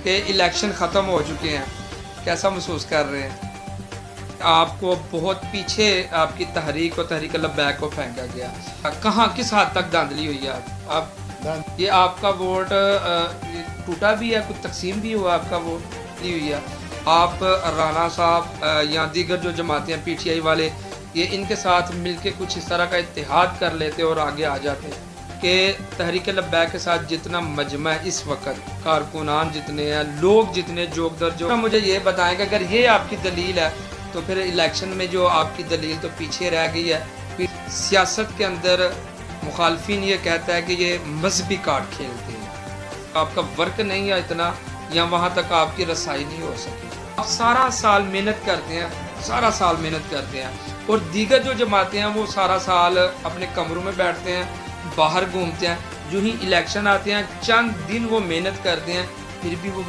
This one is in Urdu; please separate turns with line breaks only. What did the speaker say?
کہ الیکشن ختم ہو چکے ہیں، کیسا محسوس کر رہے ہیں؟ آپ کو بہت پیچھے آپ کی تحریک و تحریک لبیک کو پھینکا گیا، کہاں کس حد تک دھاندلی ہوئی ہے؟ آپ یہ آپ کا ووٹ ٹوٹا بھی ہے، کچھ تقسیم بھی ہوا، آپ کا ووٹ لی ہوئی ہے؟ آپ رانا صاحب یا دیگر جو جماعتیں پی ٹی آئی والے، یہ ان کے ساتھ مل کے کچھ اس طرح کا اتحاد کر لیتے اور آگے آ جاتے کہ تحریک لبیک کے ساتھ جتنا مجمع ہے اس وقت، کارکنان جتنے ہیں، لوگ جتنے جوگ در جو، مجھے یہ بتائیں کہ اگر یہ آپ کی دلیل ہے تو پھر الیکشن میں جو آپ کی دلیل تو پیچھے رہ گئی ہے۔ سیاست کے اندر مخالفین یہ کہتا ہے کہ یہ مذہبی کارڈ کھیلتے ہیں، آپ کا ورک نہیں ہے اتنا، یا وہاں تک آپ کی رسائی نہیں ہو سکی۔ آپ سارا سال محنت کرتے ہیں، سارا سال محنت کرتے ہیں، اور دیگر جو جماعتیں ہیں وہ سارا سال اپنے کمروں میں بیٹھتے ہیں، باہر گھومتے ہیں، جو ہی الیکشن آتے ہیں چند دن وہ محنت کرتے ہیں، پھر بھی وہ